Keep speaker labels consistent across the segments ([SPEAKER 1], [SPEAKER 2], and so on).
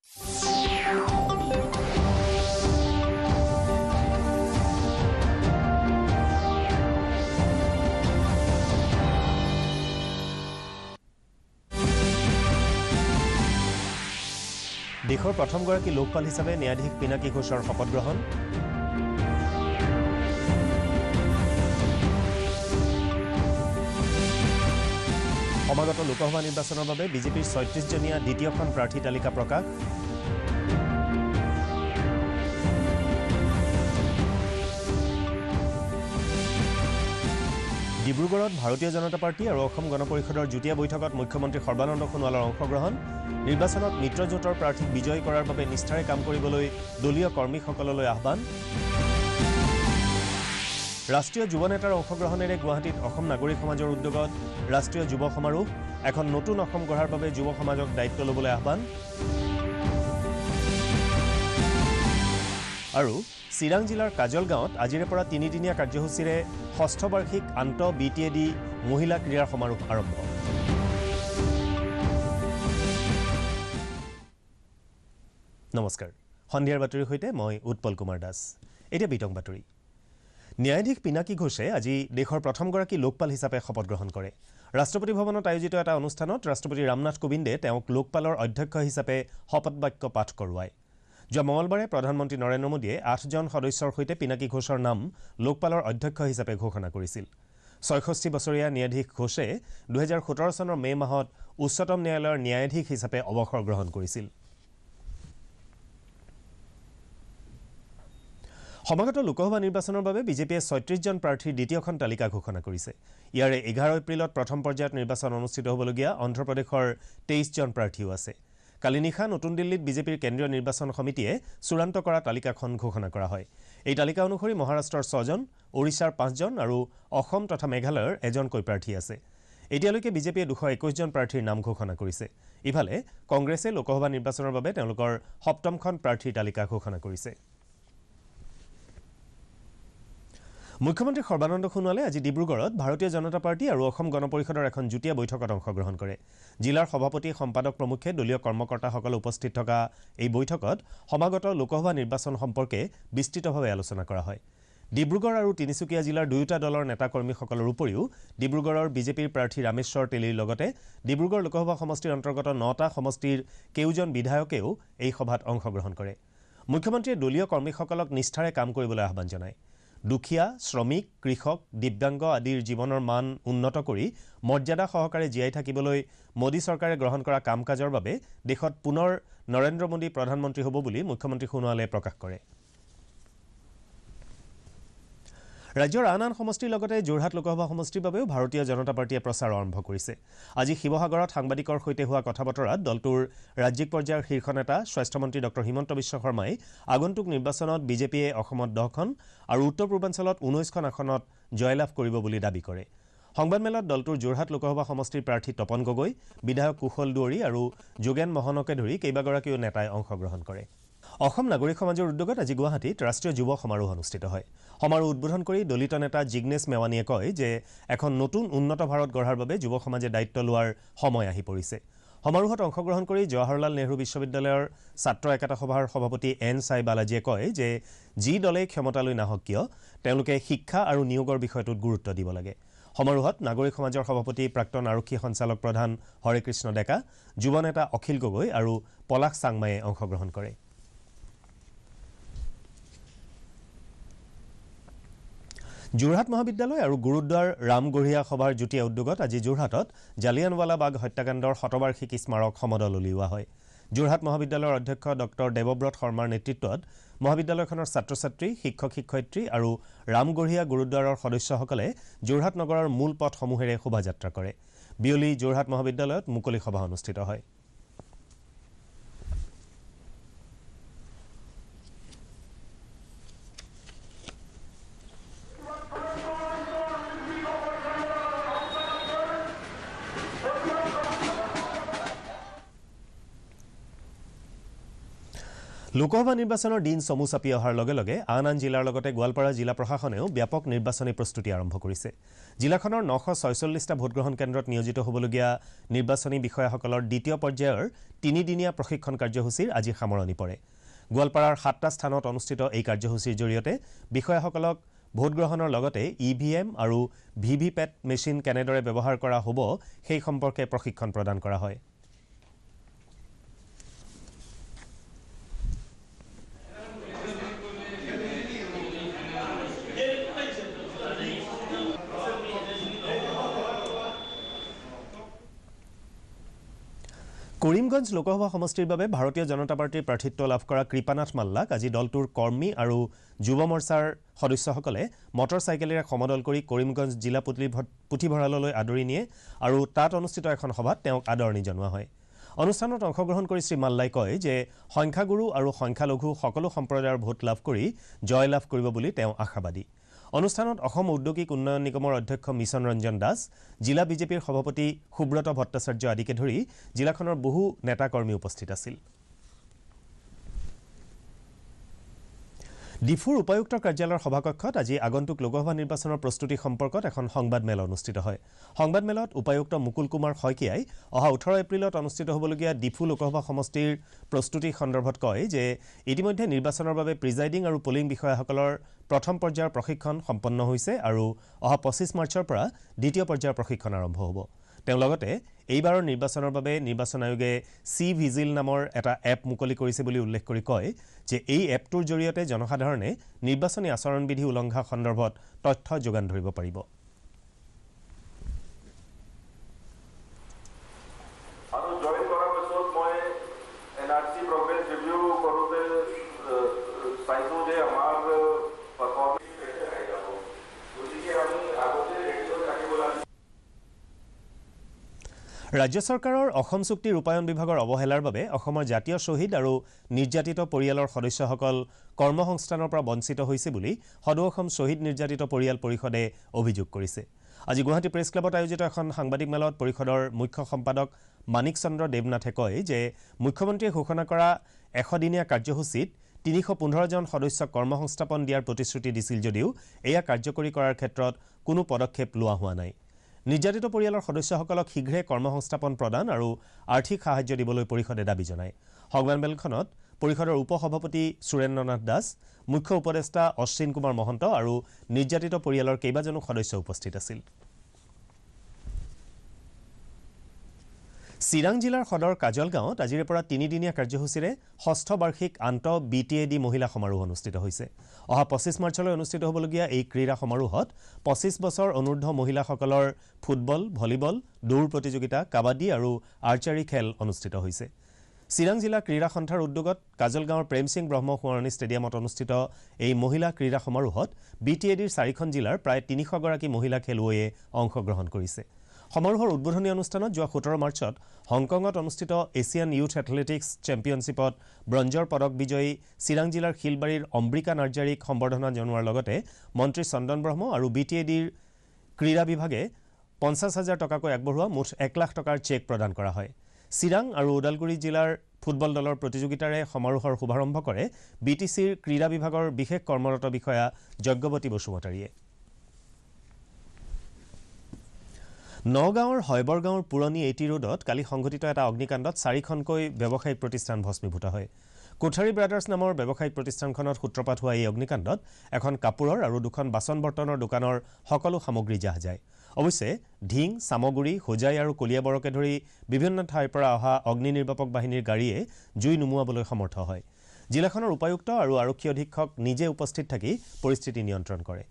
[SPEAKER 1] দেশৰ প্ৰথমগৰাকী লোকপাল হিচাপে ন্যায়াধীশ পিনাকী ঘোষৰ শপত গ্ৰহণ সমাগত লোকসভা নিৰ্বাচনৰ বাবে বিজেপিৰ ৩৬জনীয়া দ্বিতীয়খন প্ৰাৰ্থী তালিকা প্ৰকাশ ডিব্ৰুগড়ত ভাৰতীয় জনতা পাৰ্টি আৰু অসম গণ পৰিষদৰ যুটীয়া বৈঠকত মুখ্যমন্ত্ৰী সৰ্বানন্দ সোণোৱালৰ অংশগ্ৰহণ নিৰ্বাচনত মিত্ৰজোঁটৰ প্ৰাৰ্থীক বিজয়ী কৰাৰ বাবে নিষ্ঠাৰে কাম কৰিবলৈ দলীয় কৰ্মীসকললৈ আহ্বান ৰাষ্ট্ৰীয় যুৱ নেতাৰ অংশগ্ৰহণেৰে গুৱাহাটীত অসম নাগৰিক সমাজৰ উদ্যোগত ৰাষ্ট্ৰীয় যুৱ সমাৰোহ এখন নতুন অসম গঢ়াৰ বাবে যুৱ সমাজক দায়িত্ব ল'বলৈ আহ্বান আৰু চিৰাং জিলাৰ কাজল গাঁৱত আজিৰে পৰা ৩দিনীয়া কাৰ্যসূচীৰে ষষ্ঠ বাৰ্ষিক আন্তঃ BTAD মহিলা ক্ৰীড়াৰ সমাৰোহ আৰম্ভ নমস্কাৰ সন্ধিয়াৰ বাতৰিৰ সৈতে মই উৎপল কুমাৰ দাস এতিয়া বিতং বাতৰি ন্যায়াধীশ পিনাকী ঘোষে আজি দেশৰ প্ৰথমগৰাকী লোকপাল হিচাপে শপত গ্ৰহণ কৰে ৰাষ্ট্ৰপতি ভৱনত আয়োজিত এটা অনুষ্ঠানত ৰাষ্ট্ৰপতি ৰামনাথ কোবিন্দে তেওঁক লোকপালৰ অধ্যক্ষ হিচাপে শপত বাক্য পাঠ কৰোৱায় যোৱা মঙলবাৰে প্ৰধানমন্ত্ৰী নৰেন্দ্ৰ মোদীয়ে 8জন সদস্যৰ সৈতে পিনাকী ঘোষৰ নাম লোকপালৰ অধ্যক্ষ হিচাপে ঘোষণা কৰিছিল ৬৬ বছৰীয়া ন্যায়াধীশ ঘোষে ২০১৭ চনৰ মে মাহত উচ্চতম ন্যায়ালয়ৰ ন্যায়াধীশ হিচাপে অৱসৰ গ্ৰহণ কৰিছিল সমাগত লোকসভা নিৰ্বাচনৰ বাবে বিজেপিয়ে ৩৬জন প্ৰাৰ্থীৰ দ্বিতীয়খন তালিকা ঘোষণা কৰিছে ইয়াৰে 11 এপ্ৰিলত প্ৰথম পৰ্যায়ত নিৰ্বাচন অনুষ্ঠিত হ'বলগীয়া অন্ধ্ৰপ্ৰদেশৰ 23জন প্ৰাৰ্থীও আছে কালি নিশা নতুন দিল্লীত বিজেপিৰ কেন্দ্ৰীয় নিৰ্বাচন সমিতিয়ে চূড়ান্ত কৰা তালিকাখন ঘোষণা কৰা হয় এই তালিকা অনুসৰি মহাৰাষ্ট্ৰৰ 6জন ওড়িশাৰ 5জন আৰু অসম তথা মেঘালয়ৰ এজনকৈ প্ৰাৰ্থী আছে এতিয়ালৈকে বিজেপিয়ে 221জন প্ৰাৰ্থীৰ নাম ঘোষণা কৰিছে ইফালে কংগ্ৰেছে লোকসভা নিৰ্বাচনৰ বাবে তেওঁলোকৰ সপ্তমখন প্ৰাৰ্থীৰ তালিকা ঘোষণা কৰিছে মুখ্যমন্ত্ৰী সৰ্বানন্দ সোণোৱালে আজি ডিব্ৰুগড়ত ভাৰতীয় জনতা পাৰ্টি আৰু অসম গণ পৰিষদৰ এখন যুটীয়া বৈঠকত অংশগ্ৰহণ কৰে জিলাৰ সভাপতি সম্পাদক প্ৰমুখ্যে দলীয় কৰ্মকৰ্তাসকল উপস্থিত থকা এই বৈঠকত সমাগত লোকসভা নিৰ্বাচন সম্পৰ্কে বিস্তৃতভাৱে আলোচনা কৰা হয় ডিব্ৰুগড় আৰু তিনিচুকীয়া জিলাৰ দুয়োটা দলৰ নেতা কৰ্মীসকলৰ উপৰিও ডিব্ৰুগড়ৰ বিজেপিৰ প্ৰাৰ্থী ৰামেশ্বৰ তেলীৰ লগতে ডিব্ৰুগড় লোকসভা সমষ্টিৰ অন্তৰ্গত 9টা সমষ্টিৰ কেউজন বিধায়কেও এই সভাত অংশগ্ৰহণ কৰে মুখ্যমন্ত্ৰীয়ে দলীয় কৰ্মীসকলক নিষ্ঠাৰে কাম কৰিবলৈ আহ্বান জনায় দুখীয়া শ্ৰমিক কৃষক দিব্যাংগ আদিৰ জীৱনৰ মান উন্নত কৰি মৰ্যাদা সহকাৰে জীয়াই থাকিবলৈ মোদী চৰকাৰে গ্ৰহণ কৰা কামকাজৰ বাবে দেশত পুনৰ নৰেন্দ্ৰ মোদী প্ৰধানমন্ত্ৰী হ'ব বুলি মুখ্যমন্ত্ৰী সোণোৱালে প্ৰকাশ কৰে ৰাজ্যৰ আন সমষ্টিৰ লগতে যোৰহাট লোকসভা সমষ্টিৰ বাবেও ভাৰতীয় জনতা পাৰ্টিয়ে প্ৰচাৰ আৰম্ভ কৰিছে আজি শিৱসাগৰত সাংবাদিকৰ সৈতে হোৱা কথা বতৰাত দলটোৰ ৰাজ্যিক পৰ্যায়ৰ শীৰ্ষ নেতা স্বাস্থ্যমন্ত্ৰী ডক্টৰ হিমন্ত বিশ্ব শৰ্মাই আগন্তুক নিৰ্বাচনত বিজেপিয়ে অসমত 10খন আৰু উত্তৰ পূৰ্বাঞ্চলত 19খন আসনত জয়লাভ কৰিব বুলি দাবী কৰে সংবাদমেলত দলটোৰ যোৰহাট লোকসভা সমষ্টিৰ প্ৰাৰ্থী তপন গগৈ বিধায়ক কুশল দুৱৰী আৰু যোগেন মহনকে ধৰি কেইবাগৰাকীও নেতাই অংশগ্ৰহণ কৰে অসম নাগৰিক সমাজৰ উদ্যোগত আজি গুৱাহাটীত ৰাষ্ট্ৰীয় যুৱ সমাৰোহ অনুষ্ঠিত হয় সমাৰোহ উদ্বোধন কৰি দলিত নেতা জিগ্নেশ মেৱানীয়ে কয় যে এখন নতুন উন্নত ভাৰত গঢ়াৰ বাবে যুৱ সমাজে দায়িত্ব লোৱাৰ সময় আহি পৰিছে সমাৰোহত অংশগ্ৰহণ কৰি জৱাহৰলাল নেহৰু বিশ্ববিদ্যালয়ৰ ছাত্ৰ একতা সভাৰ সভাপতি এন সাই বালাজীয়ে কয় যে যি দলে ক্ষমতালৈ নাহক কিয় তেওঁলোকে শিক্ষা আৰু নিয়োগৰ বিষয়টোত গুৰুত্ব দিব লাগে সমাৰোহত নাগৰিক সমাজৰ সভাপতি প্ৰাক্তন আৰক্ষী সঞ্চালক প্ৰধান হৰেকৃষ্ণ ডেকা যুৱ নেতা অখিল গগৈ আৰু পলাশ চাংমায়ে অংশগ্ৰহণ কৰে যোৰহাট মহাবিদ্যালয় আৰু গুৰুদ্বাৰ ৰামগঢ়িয়া সভাৰ যুটীয়া উদ্যোগত আজি যোৰহাটত জালিয়ানৱালাবাগ হত্যাকাণ্ডৰ শতবাৰ্ষিকী স্মাৰক সমদল উলিওৱা হয় যোৰহাট মহাবিদ্যালয়ৰ অধ্যক্ষ ডক্টৰ দেৱব্ৰত শৰ্মাৰ নেতৃত্বত মহাবিদ্যালয়খনৰ ছাত্ৰ-ছাত্ৰী শিক্ষক শিক্ষয়িত্ৰী আৰু ৰামগঢ়িয়া গুৰুদ্বাৰৰ সদস্যসকলে যোৰহাট নগৰৰ মূল পথসমূহেৰে শোভাযাত্ৰা কৰে বিয়লি যোৰহাট মহাবিদ্যালয়ত মুকলি সভা অনুষ্ঠিত হয় লোকসভা নিৰ্বাচনৰ দিন চমু চাপি অহাৰ লগে লগে আন জিলাৰ লগতে গোৱালপাৰা জিলা প্ৰশাসনেও ব্যাপক নিৰ্বাচনী প্ৰস্তুতি আৰম্ভ কৰিছে। জিলাখনৰ 946টা ভোটগ্ৰহণ কেন্দ্ৰত নিয়োজিত হ'বলগীয়া নিৰ্বাচনী বিষয়াসকলৰ দ্বিতীয় পৰ্যায়ৰ 3দিনীয়া প্ৰশিক্ষণ কাৰ্যসূচীৰ আজি সামৰণি পৰে। গোৱালপাৰাৰ 7টা স্থানত অনুষ্ঠিত এই কাৰ্যসূচীৰ জৰিয়তে বিষয়াসকলক ভোটগ্ৰহণৰ লগতে EVM আৰু VVPAT মেচিন কেনেদৰে ব্যৱহাৰ কৰা হ'ব সেই সম্পৰ্কে প্ৰশিক্ষণ প্ৰদান কৰা হয়। কৰিমগঞ্জ লোকসভা সমষ্টিৰ বাবে ভাৰতীয় জনতা পাৰ্টিৰ প্ৰাৰ্থিত্ব লাভ কৰা কৃপানাথ মাল্লাক আজি দলটোৰ কৰ্মী আৰু যুৱ মৰ্চাৰ সদস্যসকলে মটৰচাইকেলেৰে সমদল কৰি কৰিমগঞ্জ জিলা পুথিভঁৰাললৈ আদৰি নিয়ে আৰু তাত অনুষ্ঠিত এখন সভাত তেওঁক আদৰণি জনোৱা হয়। অনুষ্ঠানত অংশগ্ৰহণ কৰি শ্ৰী মাল্লাই কয় যে সংখ্যাগুৰু আৰু সংখ্যালঘু সকলো সম্প্ৰদায়ৰ ভোট লাভ কৰি জয় লাভ কৰিব বুলি তেওঁ আশাবাদী। অনুষ্ঠানত অসম ঔদ্যোগিক উন্নয়ন নিগমৰ অধ্যক্ষ মিছন ৰঞ্জন দাস, জিলা বিজেপিৰ সভাপতি সুব্ৰত ভট্টাচাৰ্য আদিকে ধৰি জিলাখনৰ বহু নেতাকৰ্মী উপস্থিত আছিল। ডিফুৰ উপায়ুক্ত কাৰ্যালয়ৰ সভাকক্ষত আজি আগন্তুক লোকসভা নিৰ্বাচনৰ প্ৰস্তুতি সম্পৰ্কত এখন সংবাদমেল অনুষ্ঠিত হয়। সংবাদমেলত উপায়ুক্ত মুকুল কুমাৰ শইকীয়াই অহা 18 এপ্ৰিলত অনুষ্ঠিত হ'বলগীয়া ডিফু লোকসভা সমষ্টিৰ প্ৰস্তুতি সন্দৰ্ভত কয় যে ইতিমধ্যে নিৰ্বাচনৰ বাবে প্ৰিজাইডিং আৰু পলিং বিষয়াসকলৰ প্ৰথম পৰ্যায়ৰ প্ৰশিক্ষণ সম্পন্ন হৈছে আৰু অহা 25 মাৰ্চৰ পৰা দ্বিতীয় পৰ্যায়ৰ প্ৰশিক্ষণ আৰম্ভ হ'ব। তেওঁ লগতে এইবাৰৰ নিৰ্বাচনৰ বাবে নিৰ্বাচন আয়োগে ভিজিল নামৰ এটা এপ মুকলি কৰিছে বুলি উল্লেখ কৰি কয় যে এই এপটোৰ জৰিয়তে জনসাধাৰণে নিৰ্বাচনী আচৰণবিধি উলংঘা সন্দৰ্ভত তথ্য যোগান ধৰিব পাৰিব। ৰাজ্য চৰকাৰৰ অসম চুক্তি ৰূপায়ণ বিভাগৰ অৱহেলাৰ বাবে অসমৰ জাতীয় শ্বহীদ আৰু নিৰ্যাতিত পৰিয়ালৰ সদস্যসকল কৰ্মসংস্থানৰ পৰা বঞ্চিত হৈছে বুলি সদৌ অসম শ্বহীদ নিৰ্যাতিত পৰিয়াল পৰিষদে অভিযোগ কৰিছে। আজি গুৱাহাটী প্ৰেছ ক্লাবত আয়োজিত এখন সাংবাদিক মেলত পৰিষদৰ মুখ্য সম্পাদক মানিক চন্দ্ৰ দেৱনাথে কয় যে মুখ্যমন্ত্ৰীয়ে ঘোষণা কৰা 100 দিনীয়া কাৰ্যসূচীত 315 জন সদস্যক কৰ্মসংস্থাপন দিয়াৰ প্ৰতিশ্ৰুতি দিছিল যদিও এয়া কাৰ্যকৰী কৰাৰ ক্ষেত্ৰত কোনো পদক্ষেপ লোৱা হোৱা নাই। নিৰ্যাতিত পৰিয়ালৰ সদস্যসকলক শীঘ্ৰে কৰ্মসংস্থাপন প্ৰদান আৰু আৰ্থিক সাহায্য দিবলৈ পৰিষদে দাবী জনায়। সংবাদমেলখনত পৰিষদৰ উপসভাপতি সুৰেন্দ্ৰনাথ দাস, মুখ্য উপদেষ্টা অশ্বিন কুমাৰ মহন্ত আৰু নিৰ্যাতিত পৰিয়ালৰ কেইবাজনো সদস্য উপস্থিত আছিল। চিৰাং জিলাৰ সদৰ কাজল গাঁৱত আজিৰে পৰা 3দিনীয়া কাৰ্যসূচীৰে 6ষ্ঠ বাৰ্ষিক আন্তঃ BTAD মহিলা সমাৰোহ অনুষ্ঠিত হৈছে। অহা 25 মাৰ্চলৈ অনুষ্ঠিত হ'বলগীয়া এই ক্ৰীড়া সমাৰোহত 25 বছৰ অনূৰ্ধ্ব মহিলাসকলৰ ফুটবল, ভলীবল, দৌৰ প্ৰতিযোগিতা, কাবাডী আৰু আৰ্চাৰী খেল অনুষ্ঠিত হৈছে। চিৰাং জিলা ক্ৰীড়া সন্থাৰ উদ্যোগত কাজল গাঁৱৰ প্ৰেম সিং ব্ৰহ্ম সোঁৱৰণী ষ্টেডিয়ামত অনুষ্ঠিত এই মহিলা ক্ৰীড়া সমাৰোহত BTADৰ 4খন জিলাৰ প্ৰায় 300 গৰাকী মহিলা খেলুৱৈয়ে অংশগ্ৰহণ কৰিছে। সমাৰোহৰ উদ্বোধনী অনুষ্ঠানত যোৱা 17 মাৰ্চত হংকঙত অনুষ্ঠিত এছিয়ান ইউথ এথলেটিক্স চেম্পিয়নশ্বিপত ব্ৰঞ্জৰ পদক বিজয়ী চিৰাং জিলাৰ শিলবাৰীৰ অম্বিকা নাৰ্জাৰীক সম্বৰ্ধনা জনোৱাৰ লগতে মন্ত্ৰী চন্দন ব্ৰহ্ম আৰু BTADৰ ক্ৰীড়া বিভাগে 50,000 টকাকৈ আগবঢ়োৱা মুঠ 1 লাখ টকাৰ চেক প্ৰদান কৰা হয়। চিৰাং আৰু ওদালগুৰি জিলাৰ ফুটবল দলৰ প্ৰতিযোগিতাৰে সমাৰোহৰ শুভাৰম্ভ কৰে BTCৰ ক্ৰীড়া বিভাগৰ বিশেষ কৰ্মৰত বিষয়া যজ্ঞৱতী বসুমতাৰীয়ে। নগাঁৱৰ হয়বৰগাঁৱৰ পুৰণি এটি ৰোডত কালি সংঘটিত এটা অগ্নিকাণ্ডত 4খনকৈ ব্যৱসায়িক প্ৰতিষ্ঠান ভস্মীভূত হয়। কোঠাৰী ব্ৰাদাৰ্ছ নামৰ ব্যৱসায়িক প্ৰতিষ্ঠানখনত সূত্ৰপাত হোৱা এই অগ্নিকাণ্ডত এখন কাপোৰৰ আৰু 2খন বাচন বৰ্তনৰ দোকানৰ সকলো সামগ্ৰী জাহ যায়। অৱশ্যে ঢিং, চামগুৰি, হোজাই আৰু কলিয়াবৰকে ধৰি বিভিন্ন ঠাইৰ পৰা অহা অগ্নি নিৰ্বাপক বাহিনীৰ গাড়ীয়ে জুই নুমুৱাবলৈ সমৰ্থ হয়। জিলাখনৰ উপায়ুক্ত আৰু আৰক্ষী অধীক্ষক নিজে উপস্থিত থাকি পৰিস্থিতি নিয়ন্ত্ৰণ কৰে।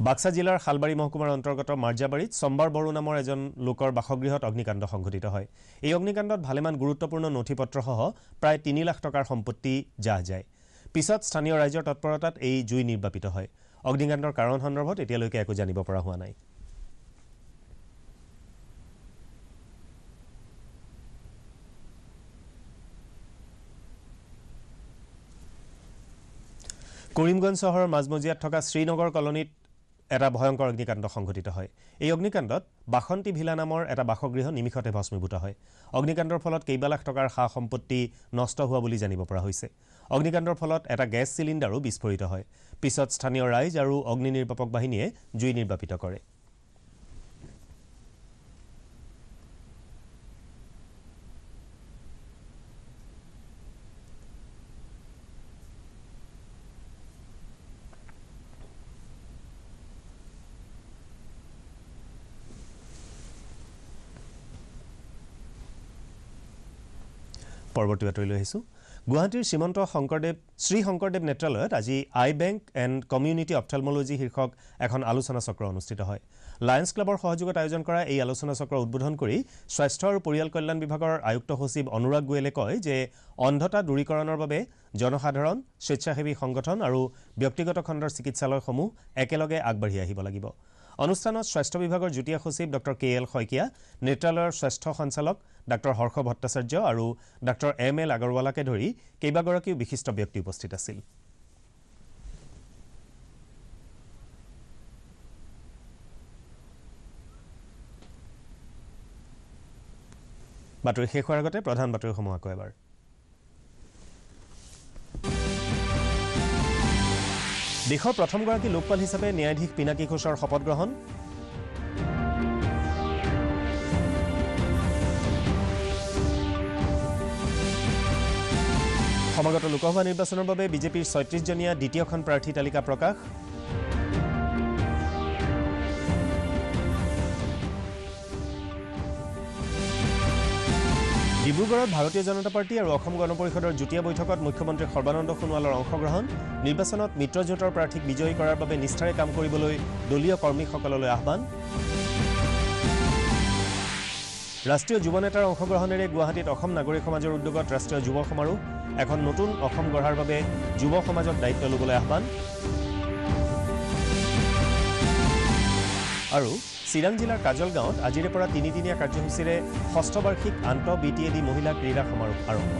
[SPEAKER 1] বাক্সা জিলাৰ শালবাৰী মহকুমাৰ অন্তৰ্গত মাৰ্জাবাৰীত সম্বাৰ বড়ো নামৰ এজন লোকৰ বাসগৃহত অগ্নিকাণ্ড সংঘটিত হয়। এই অগ্নিকাণ্ডত ভালেমান গুৰুত্বপূৰ্ণ নথিপত্ৰসহ প্ৰায় 3 লাখ টকাৰ সম্পত্তি জাহ যায়। পিছত স্থানীয় ৰাইজৰ তৎপৰতাত এই জুই নিৰ্বাপিত হয়। অগ্নিকাণ্ডৰ কাৰণ সন্দৰ্ভত এতিয়ালৈকে একো জানিব পৰা হোৱা নাই। কৰিমগঞ্জ চহৰৰ মাজমজিয়াত থকা শ্ৰীনগৰ কলনীত এটা ভয়ংকৰ অগ্নিকাণ্ড সংঘটিত হয়। এই অগ্নিকাণ্ডত বাসন্তী ভিলা নামৰ এটা বাসগৃহ নিমিষতে ভস্মীভূত হয়। অগ্নিকাণ্ডৰ ফলত কেইবা লাখ টকাৰ সা সম্পত্তি নষ্ট হোৱা বুলি জানিব পৰা হৈছে। অগ্নিকাণ্ডৰ ফলত এটা গেছ চিলিণ্ডাৰো বিস্ফোৰিত হয়। পিছত স্থানীয় ৰাইজ আৰু অগ্নি নিৰ্বাপক বাহিনীয়ে জুই নিৰ্বাপিত কৰে। পৰৱৰ্তী বাতৰিলৈ আহিছোঁ। গুৱাহাটীৰ শ্ৰীমন্ত শ্ৰী শংকৰদেৱ নেত্ৰালয়ত আজি আই বেংক এণ্ড কমিউনিটি অপথেলমলজি শীৰ্ষক এখন আলোচনা চক্ৰ অনুষ্ঠিত হয়। লায়ন্স ক্লাবৰ সহযোগত আয়োজন কৰা এই আলোচনা চক্ৰ উদ্বোধন কৰি স্বাস্থ্য আৰু পৰিয়াল কল্যাণ বিভাগৰ আয়ুক্ত সচিব অনুৰাগ গোয়েলে কয় যে অন্ধতা দূৰীকৰণৰ বাবে জনসাধাৰণ, স্বেচ্ছাসেৱী সংগঠন আৰু ব্যক্তিগত খণ্ডৰ চিকিৎসালয়সমূহ একেলগে আগবাঢ়ি আহিব লাগিব। অনুষ্ঠানত স্বাস্থ্য বিভাগৰ যুটীয়া সচিব ডক্টৰ KL শইকীয়া, নেত্ৰালয়ৰ স্বাস্থ্য সঞ্চালক ডাক্তৰ হৰ্ষ ভট্টাচাৰ্য আৰু ডাক্তৰ ML আগৰৱালাকে ধৰি কেইবাগৰাকীও বিশিষ্ট ব্যক্তি উপস্থিত আছিল। বাতৰি শেষ হোৱাৰ আগতে প্ৰধান বাতৰিসমূহ আকৌ এবাৰ। দেশৰ প্ৰথমগৰাকী লোকপাল হিচাপে ন্যায়াধীশ পিনাকী ঘোষৰ শপত গ্ৰহণ। সমাগত লোকসভা নিৰ্বাচনৰ বাবে বিজেপিৰ ৩৬জনীয়া দ্বিতীয়খন প্ৰাৰ্থী তালিকা প্ৰকাশ। ডিব্ৰুগড়ত ভাৰতীয় জনতা পাৰ্টি আৰু অসম গণ পৰিষদৰ যুটীয়া বৈঠকত মুখ্যমন্ত্ৰী সৰ্বানন্দ সোণোৱালৰ অংশগ্ৰহণ। নিৰ্বাচনত মিত্ৰজোঁটৰ প্ৰাৰ্থীক বিজয়ী কৰাৰ বাবে নিষ্ঠাৰে কাম কৰিবলৈ দলীয় কৰ্মীসকললৈ আহ্বান। ৰাষ্ট্ৰীয় যুৱ নেতাৰ অংশগ্ৰহণেৰে গুৱাহাটীত অসম নাগৰিক সমাজৰ উদ্যোগত ৰাষ্ট্ৰীয় যুৱ সমাৰোহ। এখন নতুন অসম গঢ়াৰ বাবে যুৱ সমাজক দায়িত্ব ল'বলৈ আহ্বান। আৰু চিৰাং জিলাৰ কাজল গাঁৱত আজিৰে পৰা ৩দিনীয়া কাৰ্যসূচীৰে ষষ্ঠ বাৰ্ষিক আন্তঃ BTAD মহিলা ক্ৰীড়া সমাৰোহ আৰম্ভ।